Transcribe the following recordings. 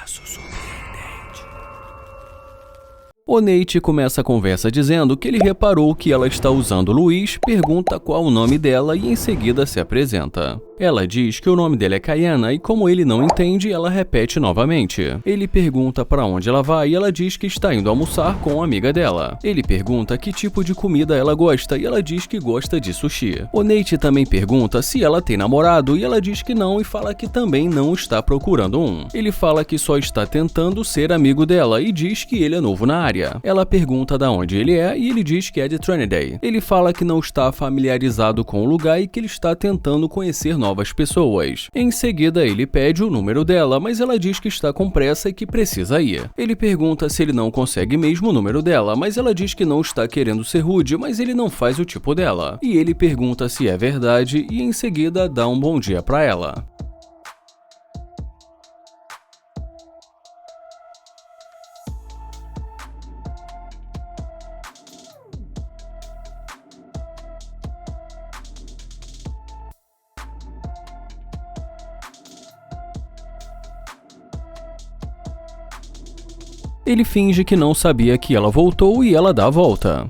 caso surpreendente. O Nate começa a conversa dizendo que ele reparou que ela está usando Luiz, pergunta qual o nome dela e em seguida se apresenta. Ela diz que o nome dela é Kayana e como ele não entende, ela repete novamente. Ele pergunta para onde ela vai e ela diz que está indo almoçar com a amiga dela. Ele pergunta que tipo de comida ela gosta e ela diz que gosta de sushi. O Nate também pergunta se ela tem namorado e ela diz que não e fala que também não está procurando um. Ele fala que só está tentando ser amigo dela e diz que ele é novo na área. Ela pergunta de onde ele é e ele diz que é de Trinity. Ele fala que não está familiarizado com o lugar e que ele está tentando conhecer novas pessoas. Em seguida, ele pede o número dela, mas ela diz que está com pressa e que precisa ir. Ele pergunta se ele não consegue mesmo o número dela, mas ela diz que não está querendo ser rude, mas ele não faz o tipo dela. E ele pergunta se é verdade e em seguida dá um bom dia para ela. Ele finge que não sabia que ela voltou e ela dá a volta.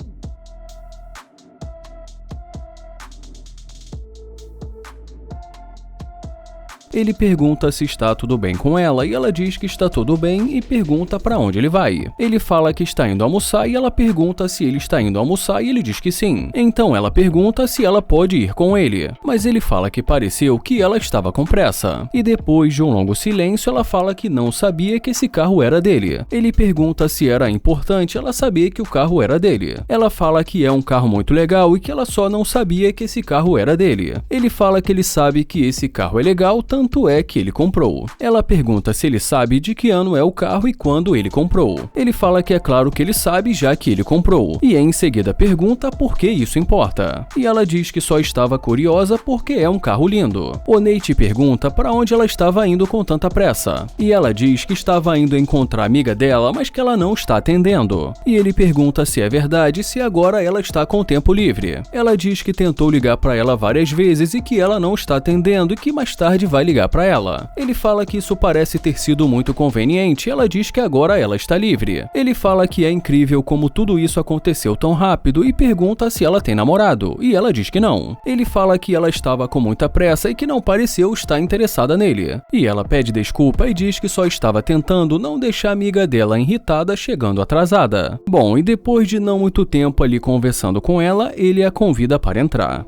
Ele pergunta se está tudo bem com ela e ela diz que está tudo bem e pergunta para onde ele vai. Ele fala que está indo almoçar e ela pergunta se ele está indo almoçar e ele diz que sim. Então ela pergunta se ela pode ir com ele, mas ele fala que pareceu que ela estava com pressa. E depois de um longo silêncio, ela fala que não sabia que esse carro era dele. Ele pergunta se era importante ela saber que o carro era dele. Ela fala que é um carro muito legal e que ela só não sabia que esse carro era dele. Ele fala que ele sabe que esse carro é legal, tanto é que ele comprou. Ela pergunta se ele sabe de que ano é o carro e quando ele comprou. Ele fala que é claro que ele sabe já que ele comprou. E em seguida pergunta por que isso importa. E ela diz que só estava curiosa porque é um carro lindo. O Nate pergunta para onde ela estava indo com tanta pressa. E ela diz que estava indo encontrar a amiga dela, mas que ela não está atendendo. E ele pergunta se é verdade se agora ela está com tempo livre. Ela diz que tentou ligar para ela várias vezes e que ela não está atendendo e que mais tarde vai ligar para ela. Ele fala que isso parece ter sido muito conveniente e ela diz que agora ela está livre. Ele fala que é incrível como tudo isso aconteceu tão rápido e pergunta se ela tem namorado, e ela diz que não. Ele fala que ela estava com muita pressa e que não pareceu estar interessada nele. E ela pede desculpa e diz que só estava tentando não deixar a amiga dela irritada chegando atrasada. Bom, e depois de não muito tempo ali conversando com ela, ele a convida para entrar.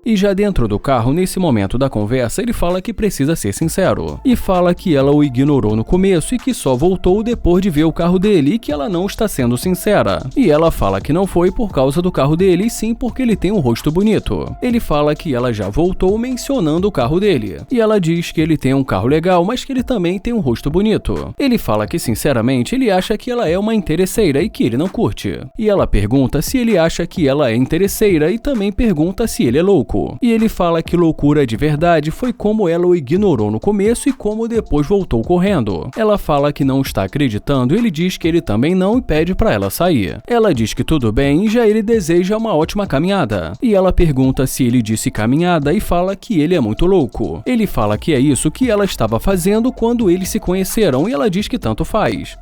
E já dentro do carro, nesse momento da conversa, ele fala que precisa ser sincero. E fala que ela o ignorou no começo e que só voltou depois de ver o carro dele e que ela não está sendo sincera. E ela fala que não foi por causa do carro dele e sim porque ele tem um rosto bonito. Ele fala que ela já voltou mencionando o carro dele. E ela diz que ele tem um carro legal, mas que ele também tem um rosto bonito. Ele fala que sinceramente ele acha que ela é uma interesseira e que ele não curte. E ela pergunta se ele acha que ela é interesseira e também pergunta se ele é louco. E ele fala que loucura de verdade foi como ela o ignorou no começo e como depois voltou correndo. Ela fala que não está acreditando e ele diz que ele também não e pede para ela sair. Ela diz que tudo bem e já ele deseja uma ótima caminhada. E ela pergunta se ele disse caminhada e fala que ele é muito louco. Ele fala que é isso que ela estava fazendo quando eles se conheceram e ela diz que tanto faz.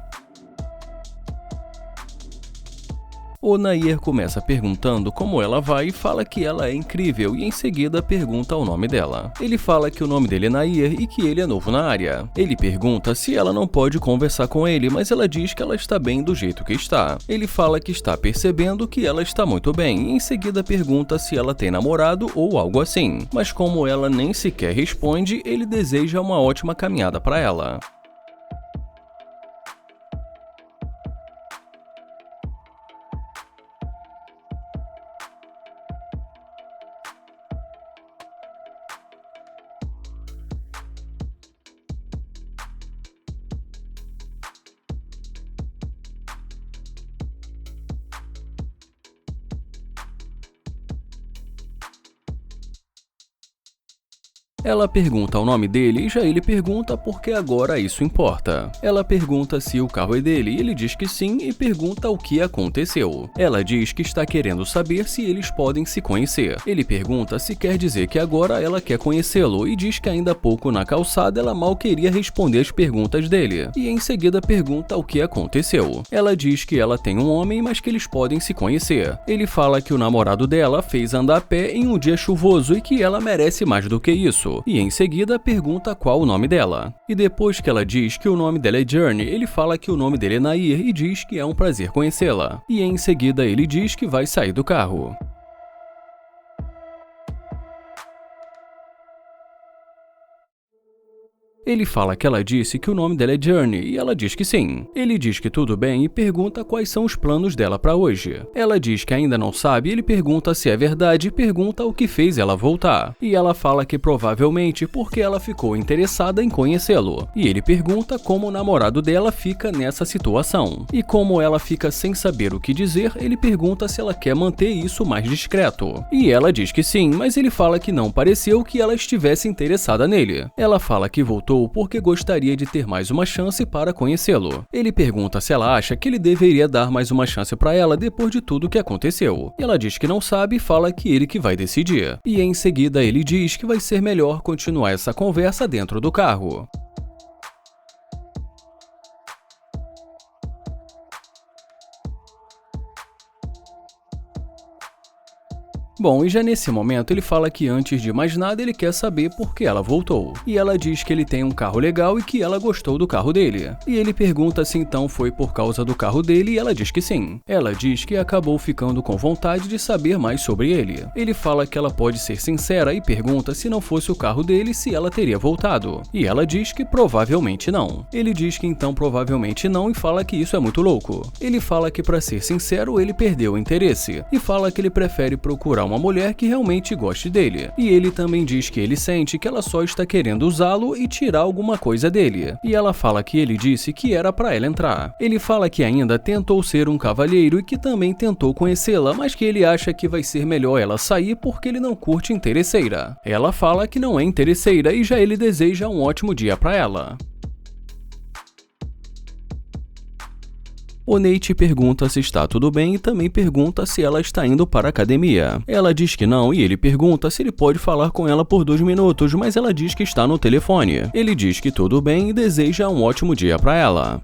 O Nair começa perguntando como ela vai e fala que ela é incrível e em seguida pergunta o nome dela. Ele fala que o nome dele é Nair e que ele é novo na área. Ele pergunta se ela não pode conversar com ele, mas ela diz que ela está bem do jeito que está. Ele fala que está percebendo que ela está muito bem e em seguida pergunta se ela tem namorado ou algo assim. Mas como ela nem sequer responde, ele deseja uma ótima caminhada para ela. Ela pergunta o nome dele e já ele pergunta porque agora isso importa. Ela pergunta se o carro é dele e ele diz que sim e pergunta o que aconteceu. Ela diz que está querendo saber se eles podem se conhecer. Ele pergunta se quer dizer que agora ela quer conhecê-lo e diz que ainda há pouco na calçada ela mal queria responder as perguntas dele. E em seguida pergunta o que aconteceu. Ela diz que ela tem um homem, mas que eles podem se conhecer. Ele fala que o namorado dela fez andar a pé em um dia chuvoso e que ela merece mais do que isso. E em seguida pergunta qual o nome dela. E depois que ela diz que o nome dela é Journey, ele fala que o nome dele é Nair e diz que é um prazer conhecê-la. E em seguida ele diz que vai sair do carro. Ele fala que ela disse que o nome dela é Journey e ela diz que sim. Ele diz que tudo bem e pergunta quais são os planos dela para hoje. Ela diz que ainda não sabe e ele pergunta se é verdade e pergunta o que fez ela voltar. E ela fala que provavelmente porque ela ficou interessada em conhecê-lo. E ele pergunta como o namorado dela fica nessa situação. E como ela fica sem saber o que dizer, ele pergunta se ela quer manter isso mais discreto. E ela diz que sim, mas ele fala que não pareceu que ela estivesse interessada nele. Ela fala que voltou porque gostaria de ter mais uma chance para conhecê-lo. Ele pergunta se ela acha que ele deveria dar mais uma chance para ela depois de tudo que aconteceu. Ela diz que não sabe e fala que ele que vai decidir. E em seguida ele diz que vai ser melhor continuar essa conversa dentro do carro. Bom, e já nesse momento ele fala que antes de mais nada ele quer saber por que ela voltou. E ela diz que ele tem um carro legal e que ela gostou do carro dele. E ele pergunta se então foi por causa do carro dele e ela diz que sim. Ela diz que acabou ficando com vontade de saber mais sobre ele. Ele fala que ela pode ser sincera e pergunta se não fosse o carro dele se ela teria voltado. E ela diz que provavelmente não. Ele diz que então provavelmente não e fala que isso é muito louco. Ele fala que para ser sincero ele perdeu o interesse e fala que ele prefere procurar uma mulher que realmente goste dele. E ele também diz que ele sente que ela só está querendo usá-lo e tirar alguma coisa dele. E ela fala que ele disse que era para ela entrar. Ele fala que ainda tentou ser um cavalheiro e que também tentou conhecê-la, mas que ele acha que vai ser melhor ela sair porque ele não curte interesseira. Ela fala que não é interesseira e já ele deseja um ótimo dia para ela. O Nate pergunta se está tudo bem e também pergunta se ela está indo para a academia. Ela diz que não e ele pergunta se ele pode falar com ela por 2 minutos, mas ela diz que está no telefone. Ele diz que tudo bem e deseja um ótimo dia para ela.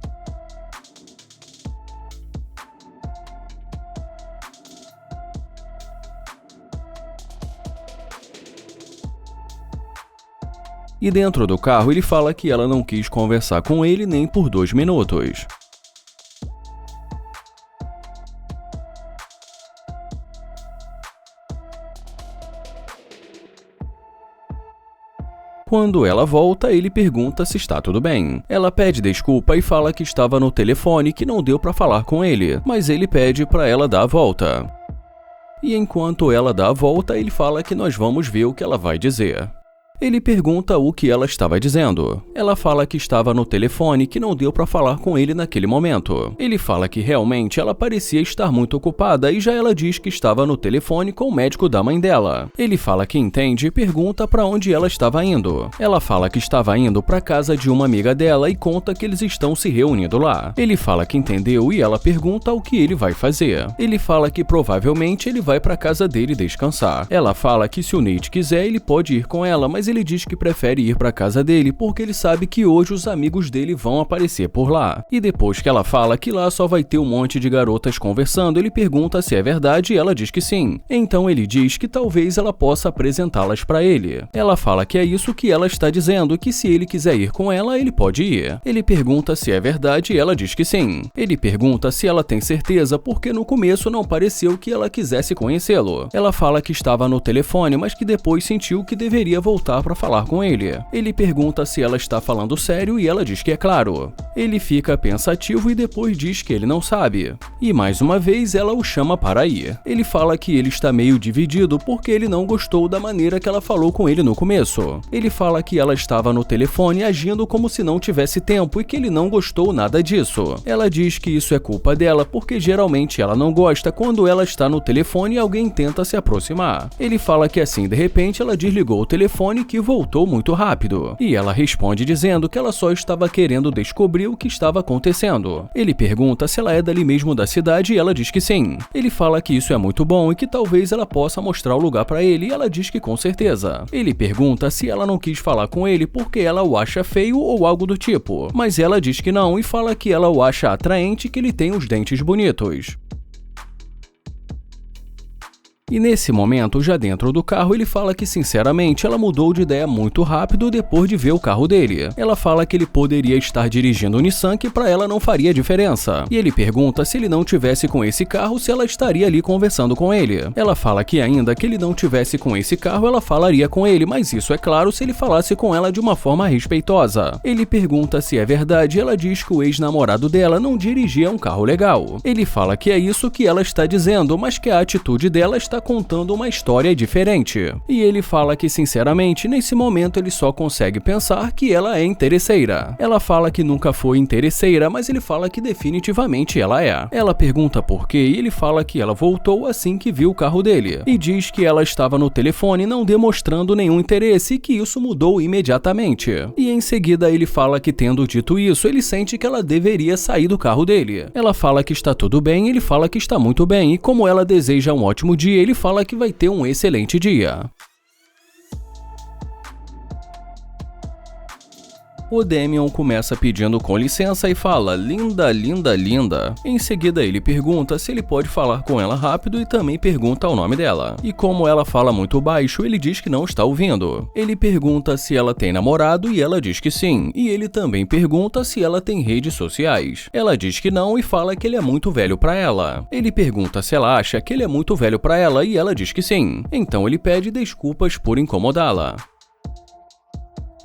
E dentro do carro ele fala que ela não quis conversar com ele nem por 2 minutos. Quando ela volta, ele pergunta se está tudo bem. Ela pede desculpa e fala que estava no telefone e que não deu para falar com ele, mas ele pede para ela dar a volta. E enquanto ela dá a volta, ele fala que nós vamos ver o que ela vai dizer. Ele pergunta o que ela estava dizendo. Ela fala que estava no telefone e que não deu para falar com ele naquele momento. Ele fala que realmente ela parecia estar muito ocupada e já ela diz que estava no telefone com o médico da mãe dela. Ele fala que entende e pergunta para onde ela estava indo. Ela fala que estava indo para casa de uma amiga dela e conta que eles estão se reunindo lá. Ele fala que entendeu e ela pergunta o que ele vai fazer. Ele fala que provavelmente ele vai para casa dele descansar. Ela fala que se o Nate quiser ele pode ir com ela, mas ele diz que prefere ir para casa dele porque ele sabe que hoje os amigos dele vão aparecer por lá. E depois que ela fala que lá só vai ter um monte de garotas conversando, ele pergunta se é verdade e ela diz que sim. Então ele diz que talvez ela possa apresentá-las para ele. Ela fala que é isso que ela está dizendo, que se ele quiser ir com ela, ele pode ir. Ele pergunta se é verdade e ela diz que sim. Ele pergunta se ela tem certeza porque no começo não pareceu que ela quisesse conhecê-lo. Ela fala que estava no telefone, mas que depois sentiu que deveria voltar para falar com ele. Ele pergunta se ela está falando sério e ela diz que é claro. Ele fica pensativo e depois diz que ele não sabe. E mais uma vez ela o chama para ir. Ele fala que ele está meio dividido porque ele não gostou da maneira que ela falou com ele no começo. Ele fala que ela estava no telefone agindo como se não tivesse tempo e que ele não gostou nada disso. Ela diz que isso é culpa dela porque geralmente ela não gosta quando ela está no telefone e alguém tenta se aproximar. Ele fala que assim de repente ela desligou o telefone e que voltou muito rápido. E ela responde dizendo que ela só estava querendo descobrir o que estava acontecendo. Ele pergunta se ela é dali mesmo da cidade e ela diz que sim. Ele fala que isso é muito bom e que talvez ela possa mostrar o lugar para ele e ela diz que com certeza. Ele pergunta se ela não quis falar com ele porque ela o acha feio ou algo do tipo, mas ela diz que não e fala que ela o acha atraente e que ele tem os dentes bonitos. E nesse momento, já dentro do carro, ele fala que sinceramente ela mudou de ideia muito rápido depois de ver o carro dele. Ela fala que ele poderia estar dirigindo o Nissan que para ela não faria diferença. E ele pergunta se ele não tivesse com esse carro, se ela estaria ali conversando com ele. Ela fala que ainda que ele não tivesse com esse carro, ela falaria com ele, mas isso é claro se ele falasse com ela de uma forma respeitosa. Ele pergunta se é verdade e ela diz que o ex-namorado dela não dirigia um carro legal. Ele fala que é isso que ela está dizendo, mas que a atitude dela está contando uma história diferente. E ele fala que, sinceramente, nesse momento ele só consegue pensar que ela é interesseira. Ela fala que nunca foi interesseira, mas ele fala que definitivamente ela é. Ela pergunta por quê e ele fala que ela voltou assim que viu o carro dele. E diz que ela estava no telefone não demonstrando nenhum interesse e que isso mudou imediatamente. E em seguida ele fala que, tendo dito isso, ele sente que ela deveria sair do carro dele. Ela fala que está tudo bem, ele fala que está muito bem e como ela deseja um ótimo dia, ele fala que vai ter um excelente dia. O Damian começa pedindo com licença e fala linda, linda, linda. Em seguida ele pergunta se ele pode falar com ela rápido e também pergunta o nome dela. E como ela fala muito baixo, ele diz que não está ouvindo. Ele pergunta se ela tem namorado e ela diz que sim. E ele também pergunta se ela tem redes sociais. Ela diz que não e fala que ele é muito velho para ela. Ele pergunta se ela acha que ele é muito velho para ela e ela diz que sim. Então ele pede desculpas por incomodá-la.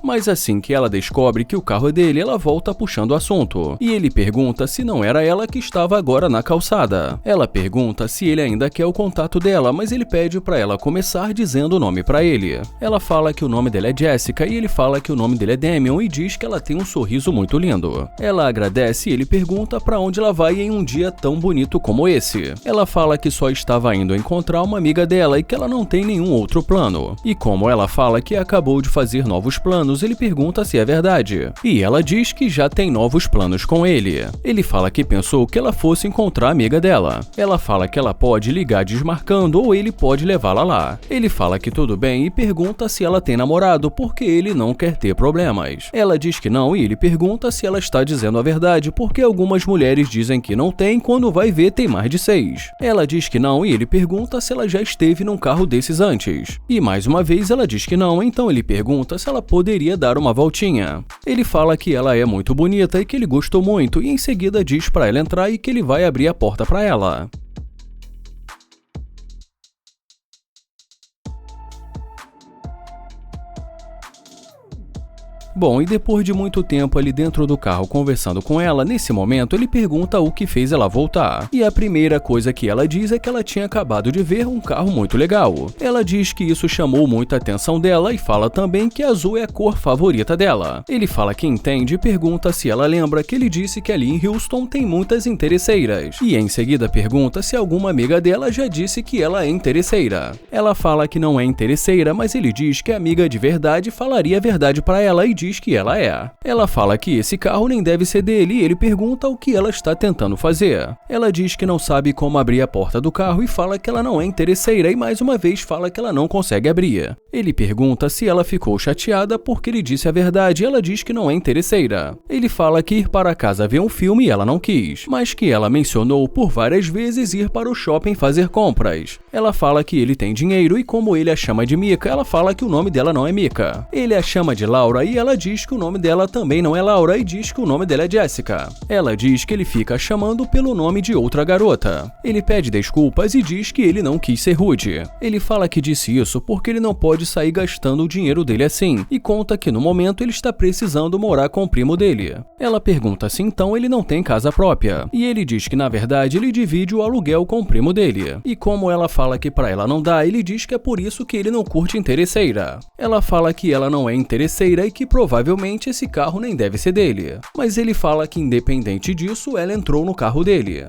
Mas assim que ela descobre que o carro é dele, ela volta puxando o assunto. E ele pergunta se não era ela que estava agora na calçada. Ela pergunta se ele ainda quer o contato dela, mas ele pede para ela começar dizendo o nome para ele. Ela fala que o nome dela é Jessica e ele fala que o nome dele é Damian e diz que ela tem um sorriso muito lindo. Ela agradece e ele pergunta para onde ela vai em um dia tão bonito como esse. Ela fala que só estava indo encontrar uma amiga dela e que ela não tem nenhum outro plano. E como ela fala que acabou de fazer novos planos, ele pergunta se é verdade. E ela diz que já tem novos planos com ele. Ele fala que pensou que ela fosse encontrar a amiga dela. Ela fala que ela pode ligar desmarcando ou ele pode levá-la lá. Ele fala que tudo bem e pergunta se ela tem namorado porque ele não quer ter problemas. Ela diz que não e ele pergunta se ela está dizendo a verdade porque algumas mulheres dizem que não tem quando vai ver tem mais de 6. Ela diz que não e ele pergunta se ela já esteve num carro desses antes. E mais uma vez ela diz que não, então ele pergunta se ela poderia dar uma voltinha. Ele fala que ela é muito bonita e que ele gostou muito e em seguida diz para ela entrar e que ele vai abrir a porta para ela. Bom, e depois de muito tempo ali dentro do carro conversando com ela, nesse momento ele pergunta o que fez ela voltar. E a primeira coisa que ela diz é que ela tinha acabado de ver um carro muito legal. Ela diz que isso chamou muita atenção dela e fala também que azul é a cor favorita dela. Ele fala que entende e pergunta se ela lembra que ele disse que ali em Houston tem muitas interesseiras. E em seguida pergunta se alguma amiga dela já disse que ela é interesseira. Ela fala que não é interesseira, mas ele diz que a amiga de verdade falaria a verdade para ela e diz que ela é. Ela fala que esse carro nem deve ser dele e ele pergunta o que ela está tentando fazer. Ela diz que não sabe como abrir a porta do carro e fala que ela não é interesseira e mais uma vez fala que ela não consegue abrir. Ele pergunta se ela ficou chateada porque ele disse a verdade e ela diz que não é interesseira. Ele fala que ir para casa ver um filme ela não quis, mas que ela mencionou por várias vezes ir para o shopping fazer compras. Ela fala que ele tem dinheiro e como ele a chama de Mika, ela fala que o nome dela não é Mika. Ele a chama de Laura e ela diz que o nome dela também não é Laura e diz que o nome dela é Jessica. Ela diz que ele fica chamando pelo nome de outra garota. Ele pede desculpas e diz que ele não quis ser rude. Ele fala que disse isso porque ele não pode sair gastando o dinheiro dele assim e conta que no momento ele está precisando morar com o primo dele. Ela pergunta se então ele não tem casa própria e ele diz que na verdade ele divide o aluguel com o primo dele. E como ela fala que pra ela não dá, ele diz que é por isso que ele não curte interesseira. Ela fala que ela não é interesseira e que provavelmente esse carro nem deve ser dele. Mas ele fala que independente disso, ela entrou no carro dele.